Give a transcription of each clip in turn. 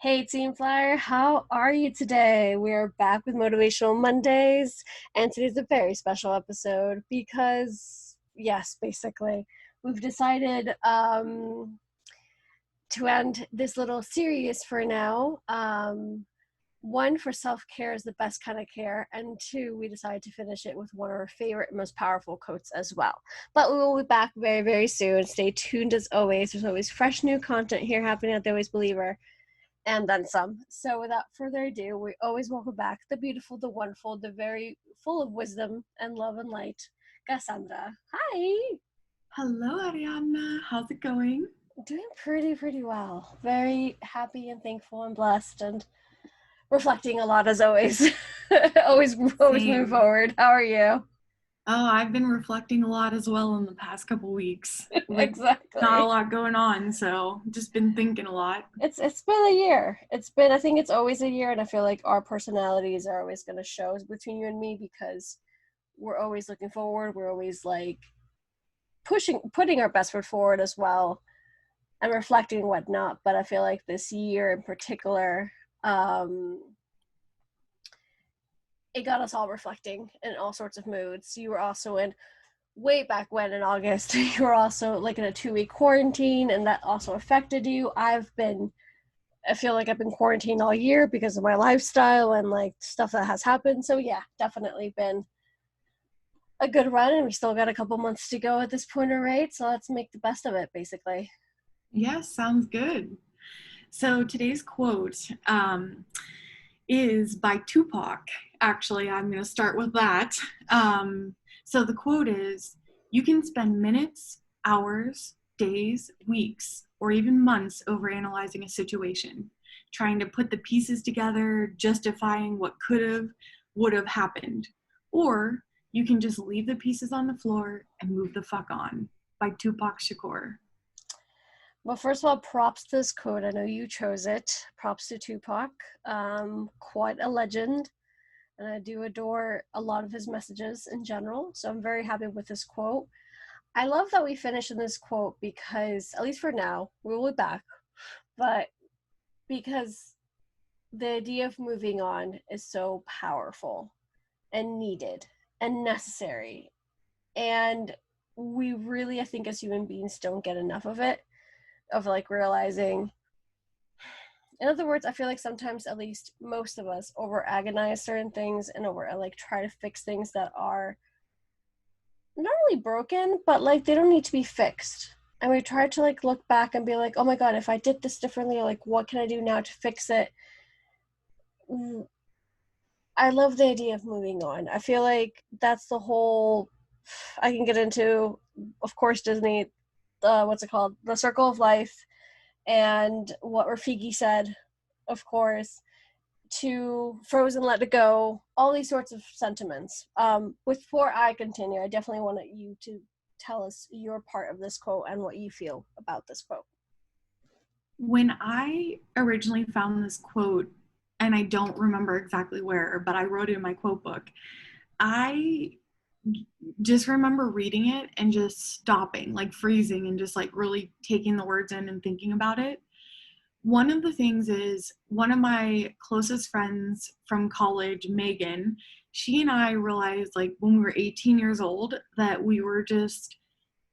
Hey Team Flyer, how are you today? We are back with Motivational Mondays, and today's a very special episode because, yes, basically, we've decided to end this little series for now. One, for self-care is the best kind of care, and two, we decided to finish it with one of our favorite and most powerful quotes as well. But we will be back very, very soon. Stay tuned as always. There's always fresh new content here happening at The Always Believer and then some. So without further ado, we always welcome back the beautiful, the wonderful, the very full of wisdom and love and light, Cassandra. Hi. Hello, Ariana. How's it going? Doing pretty well. Very happy and thankful and blessed and reflecting a lot as always. always moving Same. forward. How are you? Oh, I've been reflecting a lot as well in the past couple weeks with not a Exactly. lot going on, so just been thinking a lot. It's been a year. I think it's always a year, and I feel like our personalities are always gonna show between you and me because we're always looking forward. We're always like putting our best foot forward as well and reflecting and whatnot. But I feel like this year in particular, it got us all reflecting in all sorts of moods. You were also in way back when in August, you were also like in a 2-week quarantine, and that also affected you. I feel like I've been quarantined all year because of my lifestyle and like stuff that has happened. So yeah, definitely been a good run, and we still got a couple months to go at this point, all right? So let's make the best of it, basically. Yes, sounds good. So today's quote is by Tupac. Actually, I'm going to start with that. So the quote is, "You can spend minutes, hours, days, weeks, or even months overanalyzing a situation, trying to put the pieces together, justifying what could have, would have happened. Or you can just leave the pieces on the floor and move the fuck on." By Tupac Shakur. Well, first of all, props to this quote. I know you chose it. Props to Tupac. Quite a legend. And I do adore a lot of his messages in general. So I'm very happy with this quote. I love that we finished in this quote because, at least for now, we'll be back. But because the idea of moving on is so powerful and needed and necessary. And we really, I think, as human beings, don't get enough of it, of like realizing. In other words, I feel like sometimes, at least most of us, over agonize certain things and over like try to fix things that are not really broken, but like they don't need to be fixed. And we try to like look back and be like, oh my God, if I did this differently, like what can I do now to fix it? I love the idea of moving on. I feel like that's the whole, I can get into, of course, Disney, what's it called? The Circle of Life, and what Rafiki said, of course, to Frozen, Let It Go, all these sorts of sentiments. Before I continue, I definitely want you to tell us your part of this quote and what you feel about this quote. When I originally found this quote, and I don't remember exactly where, but I wrote it in my quote book, I just remember reading it and just stopping, like freezing, and just like really taking the words in and thinking about it. One of the things is one of my closest friends from college, Megan, she and I realized like when we were 18 years old that we were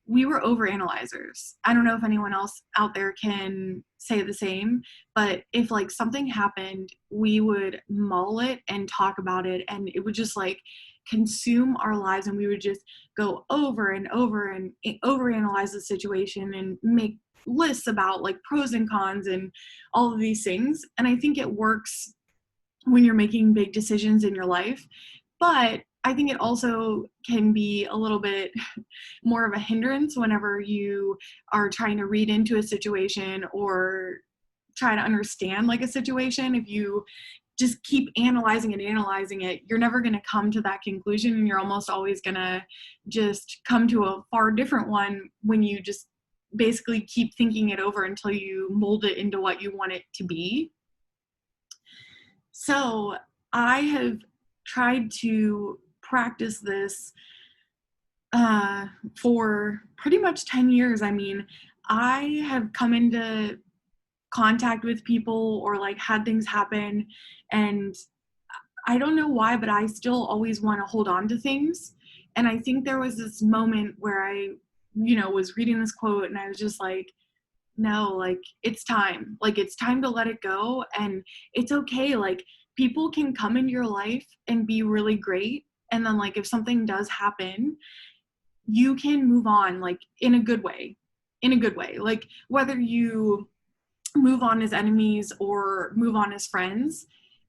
overanalyzers. I don't know if anyone else out there can say the same, but if like something happened, we would mull it and talk about it, and it would just like consume our lives, and we would just go over and over and overanalyze the situation and make lists about like pros and cons and all of these things. And I think it works when you're making big decisions in your life, but I think it also can be a little bit more of a hindrance whenever you are trying to read into a situation or try to understand like a situation. If you just keep analyzing it, you're never going to come to that conclusion, and you're almost always going to just come to a far different one when you just basically keep thinking it over until you mold it into what you want it to be. So I have tried to practice this for pretty much 10 years. I mean, I have come into contact with people or like had things happen, and I don't know why, but I still always want to hold on to things. And I think there was this moment where I, was reading this quote and I was just like, no, like it's time. Like it's time to let it go. And it's okay. Like people can come into your life and be really great. And then like if something does happen, you can move on like in a good way. In a good way. Like whether you move on as enemies or move on as friends,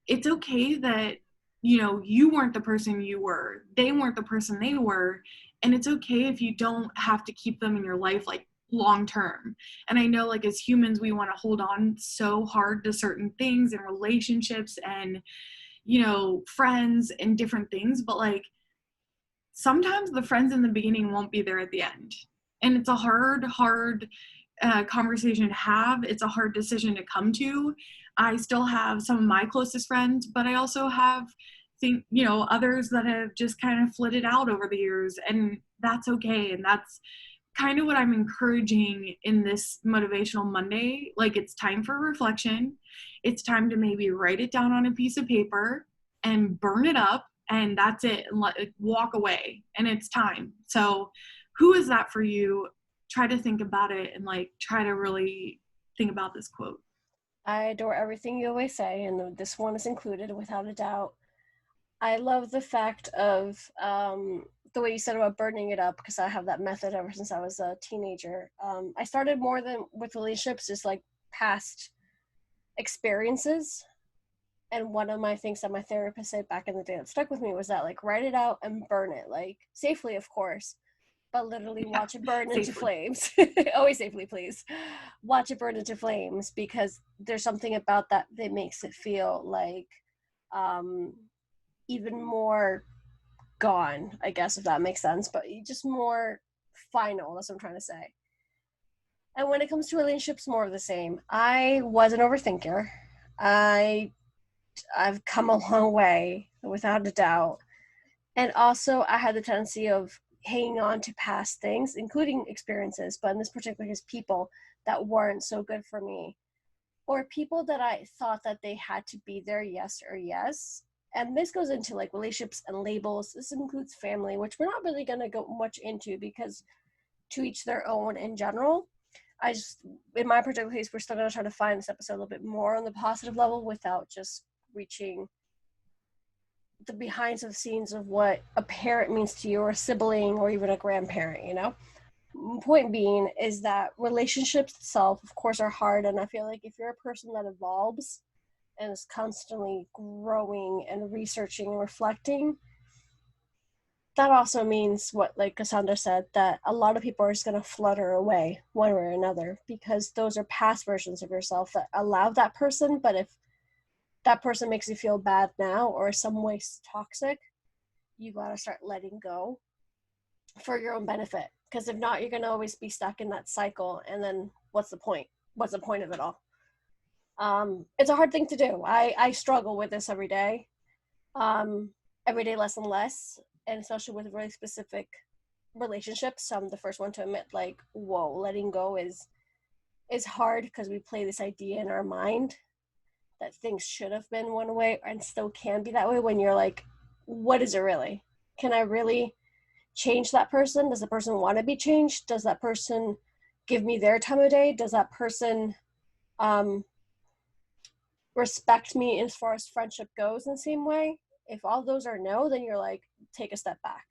it's okay that you weren't the person you were, they weren't the person they were, and it's okay if you don't have to keep them in your life like long term. And I know like as humans we want to hold on so hard to certain things and relationships and friends and different things, but like sometimes the friends in the beginning won't be there at the end, and it's a hard conversation to have. It's a hard decision to come to. I still have some of my closest friends, but I also have others that have just kind of flitted out over the years, and that's okay. And that's kind of what I'm encouraging in this Motivational Monday. Like it's time for reflection. It's time to maybe write it down on a piece of paper and burn it up, and that's it, and walk away, and it's time. So who is that for you? Try to think about it and like try to really think about this quote. I adore everything you always say, and this one is included without a doubt. I love the fact of the way you said about burning it up, because I have that method ever since I was a teenager. I started more than with relationships, just like past experiences. And one of my things that my therapist said back in the day that stuck with me was that like write it out and burn it, like safely, of course, but literally watch it burn into flames. Always safely, please. Watch it burn into flames, because there's something about that that makes it feel like even more gone, I guess, if that makes sense, but just more final. That's what I'm trying to say. And when it comes to relationships, more of the same. I was an overthinker. I've come a long way, without a doubt. And also, I had the tendency of hanging on to past things, including experiences, but in this particular case, people that weren't so good for me, or people that I thought that they had to be there, yes or yes. And this goes into like relationships and labels. This includes family, which we're not really going to go much into because to each their own in general. I just, in my particular case, we're still going to try to find this episode a little bit more on the positive level without just reaching the behind the scenes of what a parent means to you, or a sibling, or even a grandparent. Point being is that relationships itself, of course, are hard. And I feel like if you're a person that evolves and is constantly growing and researching and reflecting, that also means what, like Cassandra said, that a lot of people are just going to flutter away one way or another, because those are past versions of yourself that allow that person. But if that person makes you feel bad now, or some way toxic, you got to start letting go for your own benefit. Because if not, you're going to always be stuck in that cycle. And then what's the point? What's the point of it all? It's a hard thing to do. I struggle with this every day. Every day less and less. And especially with really specific relationships. I'm the first one to admit, like, whoa, letting go is hard, because we play this idea in our mind that things should have been one way and still can be that way, when you're like, what is it really? Can I really change that person? Does the person want to be changed? Does that person give me their time of day? Does that person respect me as far as friendship goes in the same way? If all those are no, then you're like, take a step back.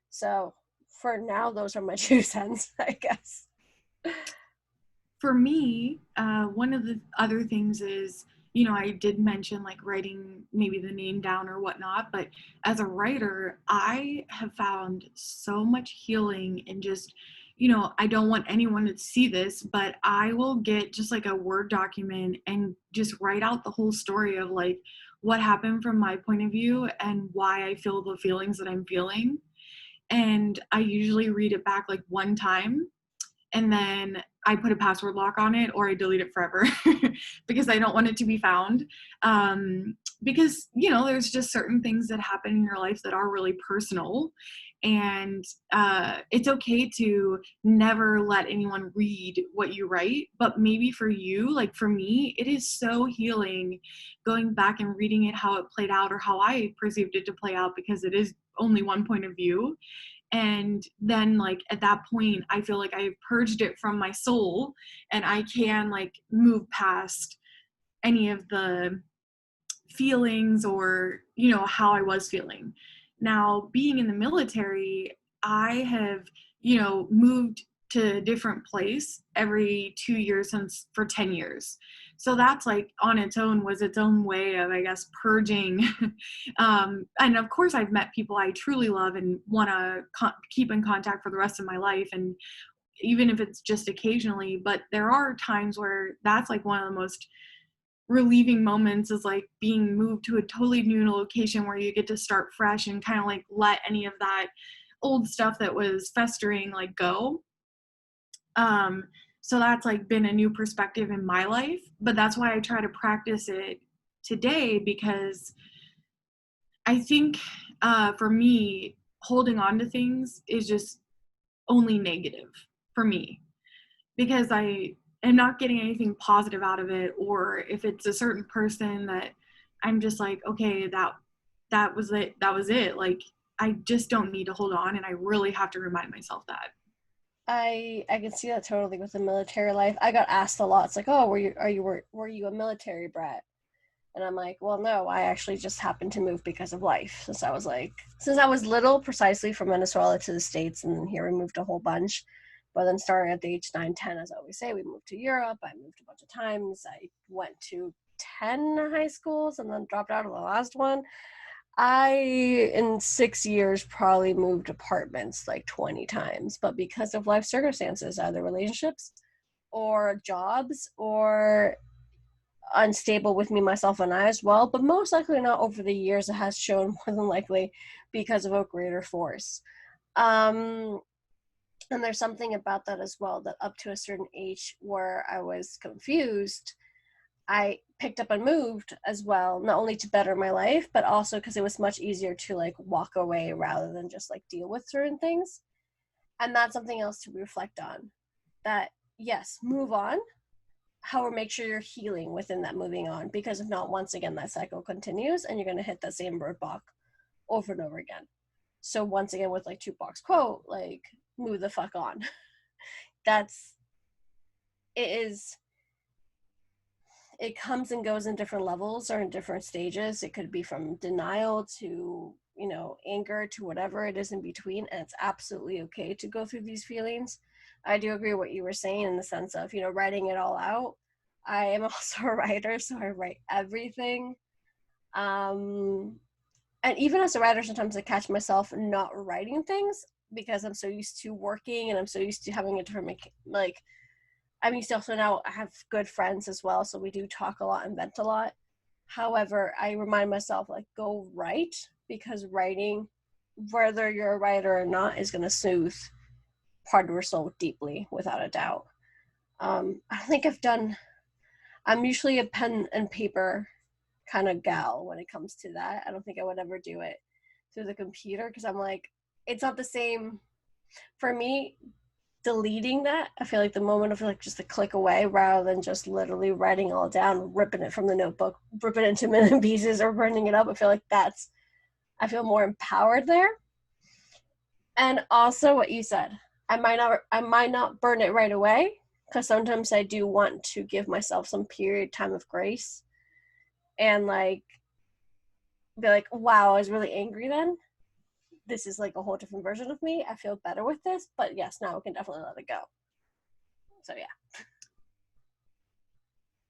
So for now, those are my 2 cents, I guess. For me, one of the other things is, I did mention like writing maybe the name down or whatnot, but as a writer, I have found so much healing in just, I don't want anyone to see this, but I will get just like a Word document and just write out the whole story of like what happened from my point of view and why I feel the feelings that I'm feeling. And I usually read it back like one time, and then I put a password lock on it, or I delete it forever because I don't want it to be found. because, you know, there's just certain things that happen in your life that are really personal. And it's okay to never let anyone read what you write. But maybe for you, like for me, it is so healing going back and reading it, how it played out or how I perceived it to play out, because it is only one point of view. And then like at that point, I feel like I've purged it from my soul and I can like move past any of the feelings or, you know, how I was feeling. Now, being in the military, I have, you know, moved to a different place every 2 years since for 10 years. So that's like on its own was its own way of, I guess, purging. And of course, I've met people I truly love and want to keep in contact for the rest of my life. And even if it's just occasionally, but there are times where that's like one of the most relieving moments is like being moved to a totally new location where you get to start fresh and kind of like let any of that old stuff that was festering like go. So that's like been a new perspective in my life, but that's why I try to practice it today, because I think for me, holding on to things is just only negative for me, because I am not getting anything positive out of it. Or if it's a certain person that I'm just like, okay, that was it. That was it. Like, I just don't need to hold on. And I really have to remind myself that. I can see that totally with the military life. I got asked a lot. It's like, oh, were you a military brat? And I'm like, well, no, I actually just happened to move because of life. Since I was little, precisely from Venezuela to the States, and then here we moved a whole bunch. But then starting at the age 9, 10, as I always say, we moved to Europe. I moved a bunch of times. I went to 10 high schools and then dropped out of the last one. In 6 years, probably moved apartments like 20 times. But because of life circumstances, either relationships or jobs or unstable with me, myself, and I as well, but most likely not over the years. It has shown more than likely because of a greater force. And there's something about that as well, that up to a certain age where I was confused, I picked up and moved as well, not only to better my life, but also because it was much easier to like walk away rather than just like deal with certain things. And that's something else to reflect on, that yes, move on. However, make sure you're healing within that moving on, because if not, once again, that cycle continues and you're going to hit that same roadblock over and over again. So once again, with like Tupac's quote, like, move the fuck on. It is, it comes and goes in different levels or in different stages. It could be from denial to, you know, anger to whatever it is in between. And it's absolutely okay to go through these feelings. I do agree with what you were saying in the sense of, you know, writing it all out. I am also a writer, so I write everything. And even as a writer, sometimes I catch myself not writing things because I'm so used to working and I'm so used to having a different, like, I'm used to also now I have good friends as well, so we do talk a lot and vent a lot. However, I remind myself, like, go write, because writing, whether you're a writer or not, is going to soothe part of your soul deeply, without a doubt. I think I'm usually a pen and paper kind of gal when it comes to that. I don't think I would ever do it through the computer, because I'm like, it's not the same. For me, deleting that, I feel like the moment of like just a click away, rather than just literally writing all down, ripping it from the notebook, ripping it into million pieces or burning it up. I feel more empowered there. And also what you said, I might not burn it right away, because sometimes I do want to give myself some period time of grace and like be like, wow, I was really angry then. This is like a whole different version of me. I feel better with this, but yes, now we can definitely let it go. So yeah.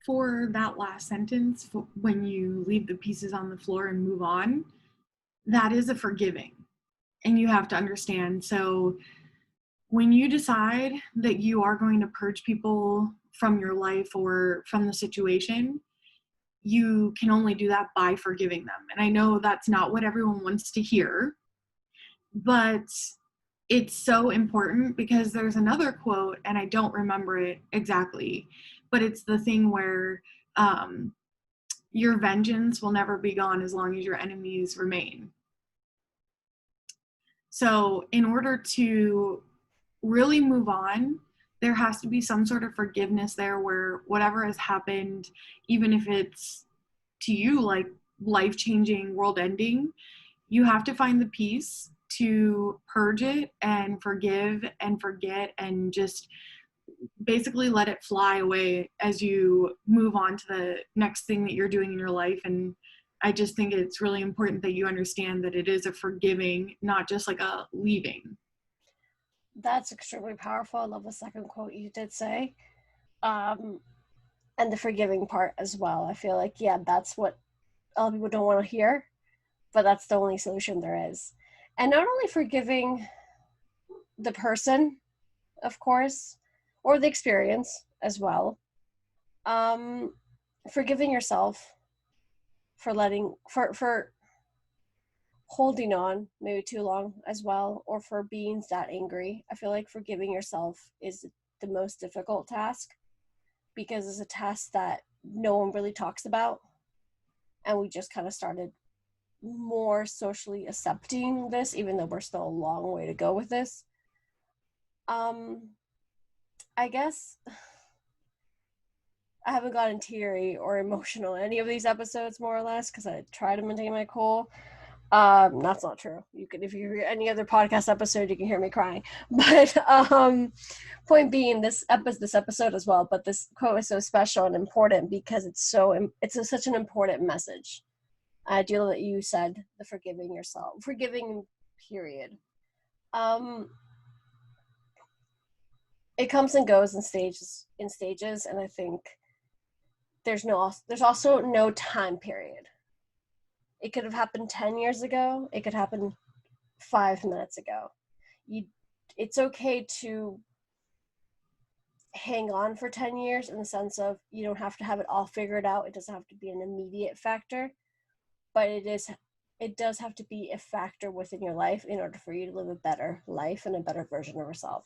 For that last sentence, when you leave the pieces on the floor and move on, that is a forgiving. And you have to understand. So when you decide that you are going to purge people from your life or from the situation, you can only do that by forgiving them. And I know that's not what everyone wants to hear, but it's so important, because there's another quote, and I don't remember it exactly, but it's the thing where your vengeance will never be gone as long as your enemies remain. So in order to really move on, there has to be some sort of forgiveness there where whatever has happened, even if it's to you like life-changing, world-ending, you have to find the peace to purge it and forgive and forget and just basically let it fly away as you move on to the next thing that you're doing in your life. And I just think it's really important that you understand that it is a forgiving, not just like a leaving. That's extremely powerful. I love the second quote you did say. And the forgiving part as well. I feel like, yeah, that's what a lot of people don't want to hear, but that's the only solution there is. And not only forgiving the person, of course, or the experience as well, forgiving yourself for holding on maybe too long as well, or for being that angry. I feel like forgiving yourself is the most difficult task because it's a task that no one really talks about, and we just kind of started more socially accepting this, even though we're still a long way to go with this. I guess I haven't gotten teary or emotional in any of these episodes, more or less, because I try to maintain my cool. That's not true. You can, if you hear any other podcast episode, you can hear me crying. But point being, this episode as well. But this quote is so special and important because it's such an important message. I do love that you said the forgiving yourself, forgiving period. It comes and goes in stages, and I think there's also no time period. It could have happened 10 years ago. It could happen 5 minutes ago. It's okay to hang on for 10 years in the sense of you don't have to have it all figured out. It doesn't have to be an immediate factor, but it does have to be a factor within your life in order for you to live a better life and a better version of yourself.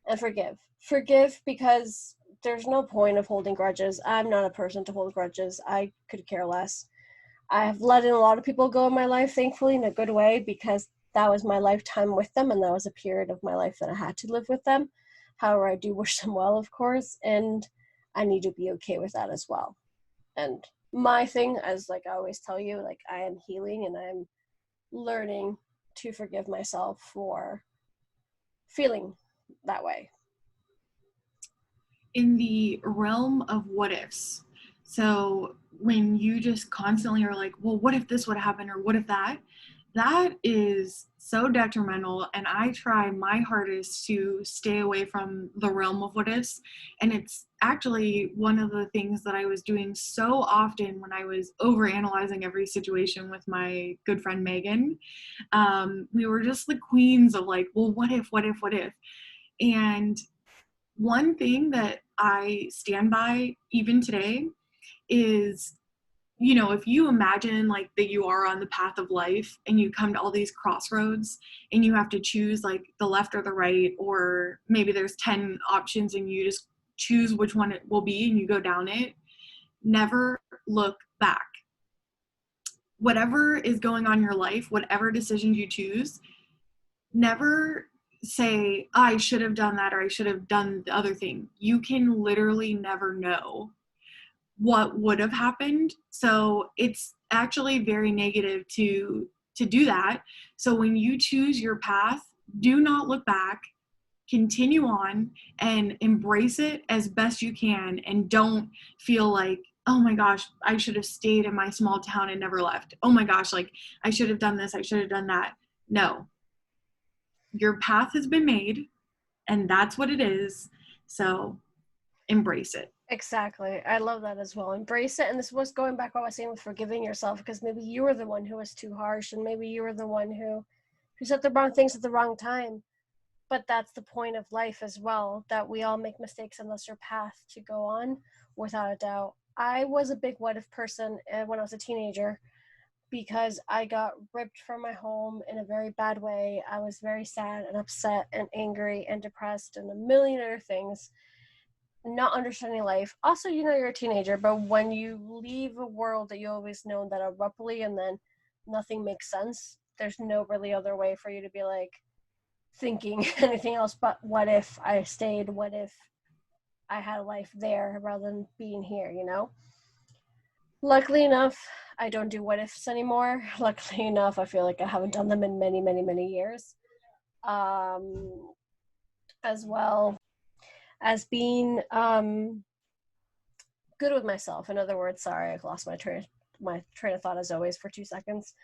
And forgive because there's no point of holding grudges. I'm not a person to hold grudges. I could care less. I have let in a lot of people go in my life, thankfully, in a good way, because that was my lifetime with them, and that was a period of my life that I had to live with them. However, I do wish them well, of course, and I need to be okay with that as well. And my thing, as like I always tell you, like I am healing and I'm learning to forgive myself for feeling that way. In the realm of what ifs, so when you just constantly are like, well, what if this would happen, or what if that is so detrimental. And I try my hardest to stay away from the realm of what ifs. And it's actually one of the things that I was doing so often when I was overanalyzing every situation with my good friend Megan. We were just the queens of like, well, what if, what if, what if? And one thing that I stand by even today is, you know, if you imagine like that you are on the path of life and you come to all these crossroads and you have to choose like the left or the right, or maybe there's 10 options and you just choose which one it will be and you go down it, never look back. Whatever is going on in your life, whatever decisions you choose, never say, I should have done that or I should have done the other thing. You can literally never know what would have happened. So it's actually very negative to do that. So when you choose your path, do not look back, continue on and embrace it as best you can, and don't feel like, oh my gosh, I should have stayed in my small town and never left. Oh my gosh, like I should have done this, I should have done that. No. Your path has been made and that's what it is. So embrace it. Exactly. I love that as well. Embrace it. And this was going back to what I was saying with forgiving yourself, because maybe you were the one who was too harsh, and maybe you were the one who said the wrong things at the wrong time. But that's the point of life as well, that we all make mistakes and that's your path to go on, without a doubt. I was a big what if person when I was a teenager, because I got ripped from my home in a very bad way. I was very sad and upset and angry and depressed and a million other things. not understanding life. Also, you know, you're a teenager, but when you leave a world that you always known that abruptly and then nothing makes sense, there's no really other way for you to be like thinking anything else but what if I stayed, what if I had a life there rather than being here, you know? Luckily enough, I don't do what ifs anymore. Luckily enough, I feel like I haven't done them in many, many, many years. As well as being good with myself. In other words, sorry, I lost my train of thought as always for 2 seconds.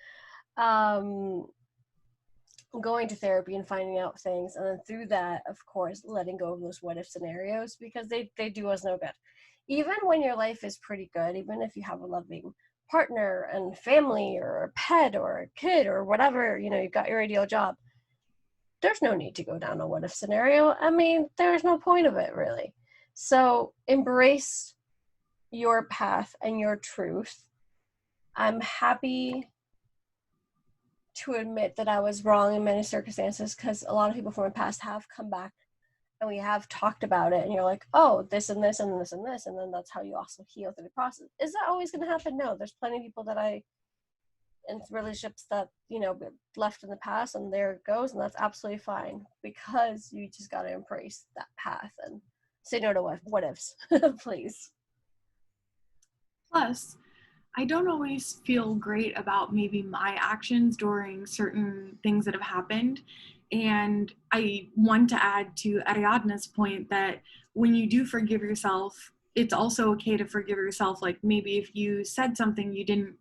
Um, Going to therapy and finding out things, and then through that, of course, letting go of those what if scenarios, because they do us no good. Even when your life is pretty good, even if you have a loving partner and family or a pet or a kid or whatever, you know, you've got your ideal job, there's no need to go down a what if scenario. I mean, there's no point of it really. So embrace your path and your truth. I'm happy to admit that I was wrong in many circumstances, because a lot of people from my past have come back and we have talked about it, and you're like, oh, this and this and this and this, and then that's how you also heal through the process. Is that always going to happen? No. There's plenty of people that I in relationships that, you know, left in the past, and there it goes, and that's absolutely fine, because you just got to embrace that path and say no to what ifs. Please. Plus, I don't always feel great about maybe my actions during certain things that have happened. And I want to add to Ariadna's point that when you do forgive yourself, it's also okay to forgive yourself. Like maybe if you said something you didn't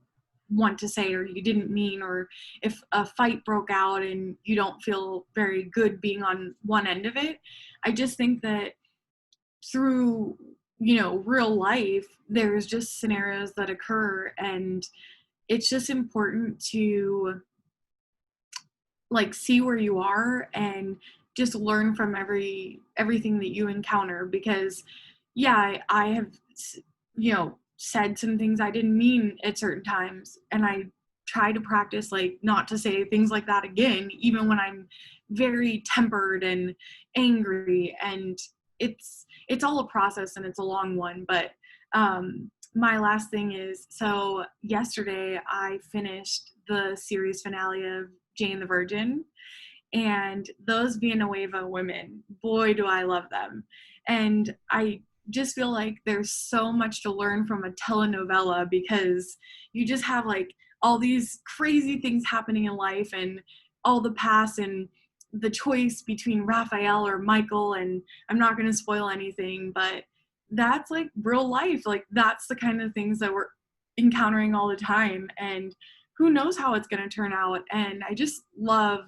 want to say or you didn't mean, or if a fight broke out and you don't feel very good being on one end of it. I just think that through, you know, real life, there's just scenarios that occur, and it's just important to like see where you are and just learn from everything that you encounter. Because yeah, I have, you know, said some things I didn't mean at certain times, and I try to practice like not to say things like that again, even when I'm very tempered and angry. And it's all a process and it's a long one. But my last thing is, so yesterday I finished the series finale of Jane the Virgin, and those Villanueva women, boy, do I love them. And I just feel like there's so much to learn from a telenovela, because you just have like all these crazy things happening in life and all the past and the choice between Raphael or Michael. And I'm not going to spoil anything, but that's like real life. Like that's the kind of things that we're encountering all the time. And who knows how it's going to turn out. And I just love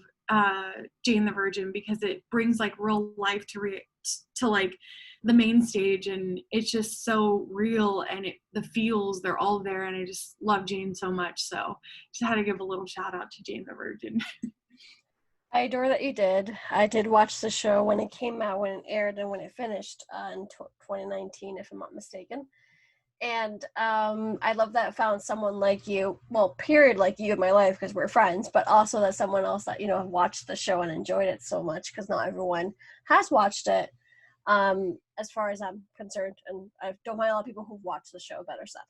Jane the Virgin, because it brings like real life to like the main stage, and it's just so real, and the feels, they're all there, and I just love Jane so much. So just had to give a little shout out to Jane the Virgin. I adore that you did. I did watch the show when it came out, when it aired, and when it finished in 2019, if I'm not mistaken. And I love that I found someone like you, well, period, like you in my life, because we're friends, but also that someone else that, you know, watched the show and enjoyed it so much, because not everyone has watched it, as far as I'm concerned. And I don't mind a lot of people who've watched the show, better said.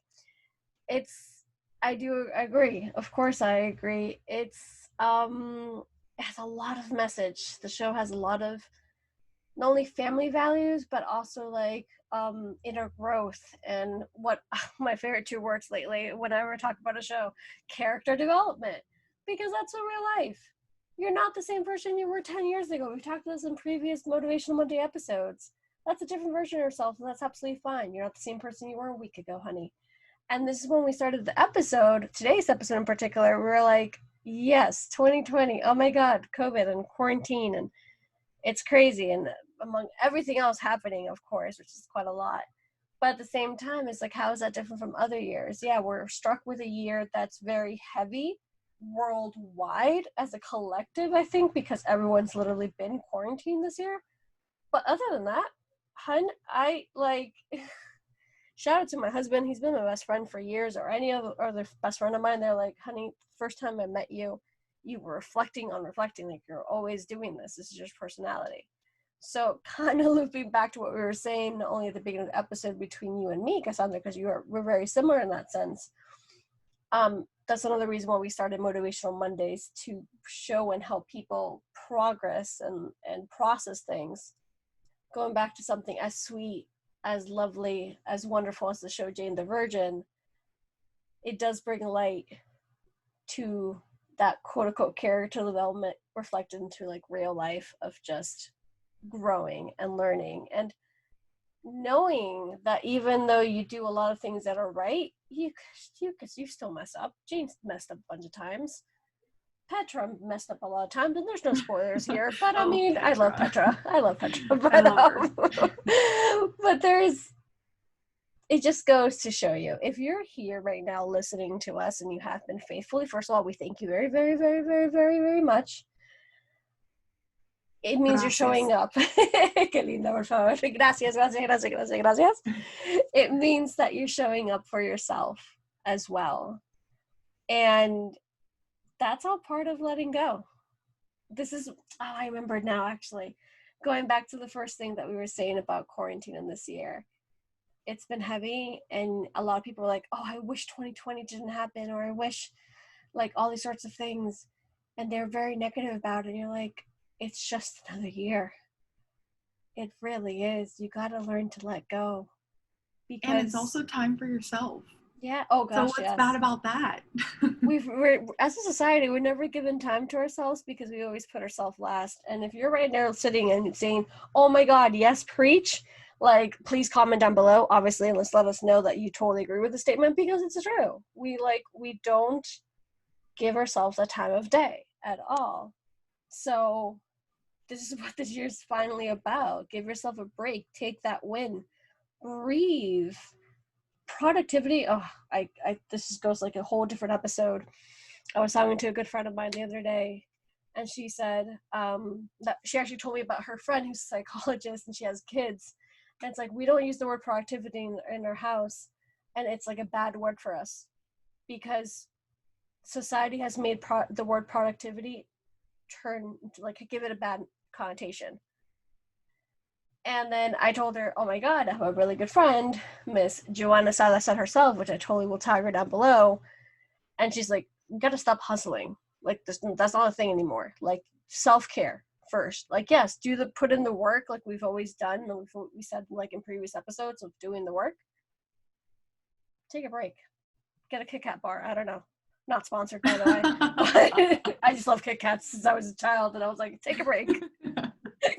I do agree. Of course, I agree. It has a lot of message. The show has a lot of not only family values, but also like inner growth, and what my favorite two words lately whenever I talk about a show, character development, because that's in real life. You're not the same person you were 10 years ago. We've talked about this in previous Motivational Monday episodes. That's a different version of yourself, and that's absolutely fine. You're not the same person you were a week ago, honey. And this is when we started the episode, today's episode in particular, we were like, yes, 2020, oh my God, COVID and quarantine, and it's crazy. And among everything else happening, of course, which is quite a lot. But at the same time, it's like, how is that different from other years? Yeah, we're struck with a year that's very heavy worldwide as a collective, I think, because everyone's literally been quarantined this year. But other than that, hun, I like shout out to my husband. He's been my best friend for years, or any other best friend of mine. They're like, honey, first time I met you, you were reflecting on reflecting. Like, you're always doing this. This is your personality. So kind of looping back to what we were saying, not only at the beginning of the episode between you and me, Cassandra, because we're very similar in that sense. That's another reason why we started Motivational Mondays, to show and help people progress and process things. Going back to something as sweet, as lovely, as wonderful as the show Jane the Virgin, it does bring light to that quote unquote character development reflected into like real life of just growing and learning and knowing that even though you do a lot of things that are right, you still mess up. Jane's messed up a bunch of times. Petra messed up a lot of times, and there's no spoilers here. But I mean, Petra. I love Petra. But, I love her. But it just goes to show you, if you're here right now listening to us and you have been faithfully, first of all, we thank you very, very, very, very, very, very much. It means You're showing up. Qué lindo, por favor. Gracias. It means that you're showing up for yourself as well. And that's all part of letting go. I remember now, actually, going back to the first thing that we were saying about quarantine in this year. It's been heavy, and a lot of people are like, oh, I wish 2020 didn't happen, or I wish like all these sorts of things. And they're very negative about it. And you're like, it's just another year. It really is. You got to learn to let go. And it's also time for yourself. Yeah. Oh gosh. So what's bad about that? we're as a society, we're never given time to ourselves because we always put ourselves last. And if you're right there sitting and saying, "Oh my God, yes, preach," like, please comment down below, obviously, and let's let us know that you totally agree with the statement, because it's true. We don't give ourselves a time of day at all. So this is what this year's finally about. Give yourself a break. Take that win. Breathe. Productivity. Oh, this goes like a whole different episode. I was talking to a good friend of mine the other day, and she said that she actually told me about her friend who's a psychologist and she has kids. And it's like, we don't use the word productivity in our house, and it's like a bad word for us because society has made the word productivity give it a bad connotation. And then I told her, oh my God, I have a really good friend, Miss Joanna Salazar herself, which I totally will tag her down below. And she's like, you got to stop hustling. Like, that's not a thing anymore. Like, self-care first. Like, yes, put in the work like we've always done. And we said like in previous episodes of doing the work. Take a break. Get a Kit Kat bar. I don't know. Not sponsored, by the way. I just love Kit Kats since I was a child, and I was like, take a break.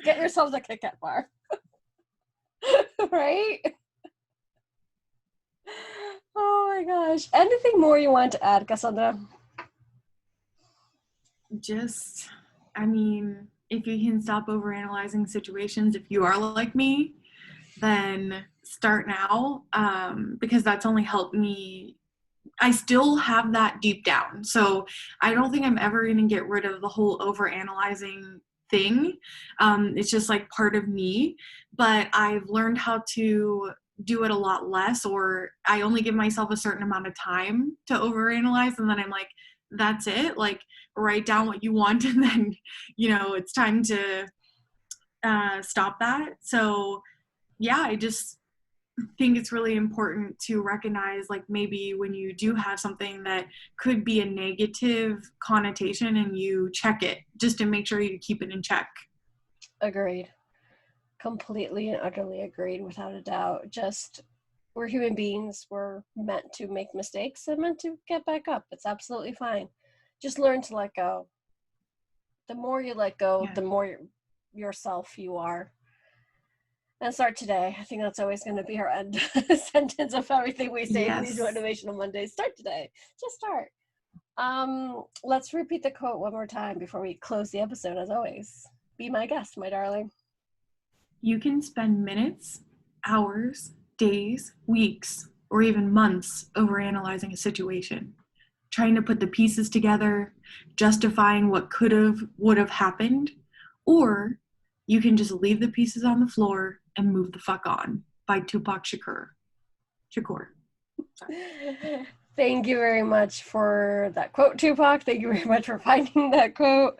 Get yourselves a Kit Kat bar. Right? Oh my gosh. Anything more you want to add, Cassandra? Just, I mean, if you can stop overanalyzing situations, if you are like me, then start now, because that's only helped me. I still have that deep down. So I don't think I'm ever going to get rid of the whole overanalyzing thing. It's just like part of me, but I've learned how to do it a lot less, or I only give myself a certain amount of time to overanalyze, and then I'm like, that's it. Like, write down what you want, and then, it's time to stop that. So yeah, I just think it's really important to recognize, like, maybe when you do have something that could be a negative connotation, and you check it just to make sure you keep it in check. Agreed. Completely and utterly agreed, without a doubt. Just, we're human beings. We're meant to make mistakes and meant to get back up. It's absolutely fine. Just learn to let go. The more you let go, the more yourself you are. And start today. I think that's always going to be our end sentence of everything we say in these Motivational Mondays. Start today. Just start. Let's repeat the quote one more time before we close the episode, as always. Be my guest, my darling. You can spend minutes, hours, days, weeks, or even months overanalyzing a situation, trying to put the pieces together, justifying what would have happened, or you can just leave the pieces on the floor and move the fuck on, by Tupac Shakur. Thank you very much for that quote, Tupac. Thank you very much for finding that quote.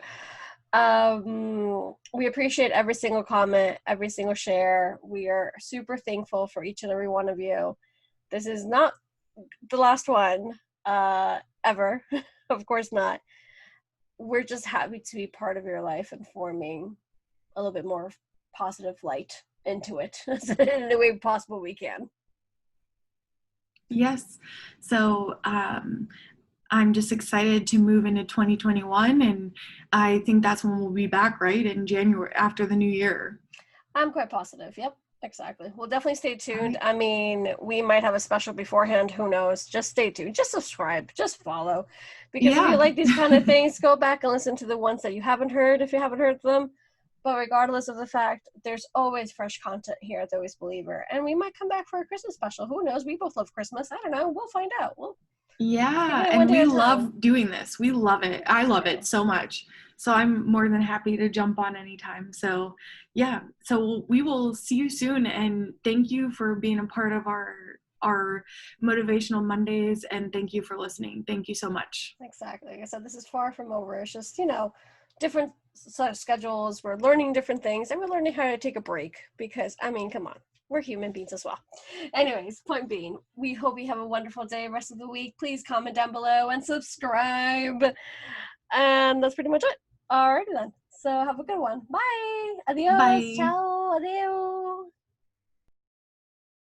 We appreciate every single comment, every single share. We are super thankful for each and every one of you. This is not the last one, ever. Of course not. We're just happy to be part of your life and forming a little bit more positive light into it in the way possible we can. Yes. So I'm just excited to move into 2021, and I think that's when we'll be back, right? In January after the new year. I'm quite positive. Yep, exactly. We'll definitely stay tuned. Right. I mean, we might have a special beforehand. Who knows? Just stay tuned. Just subscribe. Just follow. Because if you Yeah. like these kind of things, go back and listen to the ones that you haven't heard if you haven't heard them. But regardless of the fact, there's always fresh content here at The Always Believer. And we might come back for a Christmas special. Who knows? We both love Christmas. I don't know. We'll find out. We'll take Yeah, it one and day we at a time. love doing this. We love it. I love Yeah. it so much. So I'm more than happy to jump on anytime. So, yeah. So we will see you soon, and thank you for being a part of our motivational Mondays, and thank you for listening. Thank you so much. Exactly. Like I said, this is far from over. It's just, different sort of schedules. We're learning different things and we're learning how to take a break because, I mean, come on, we're human beings as well. Anyways, point being, we hope you have a wonderful day, rest of the week. Please comment down below and subscribe. And that's pretty much it. Alrighty then. So have a good one. Bye. Adios. Bye. Ciao. Adios.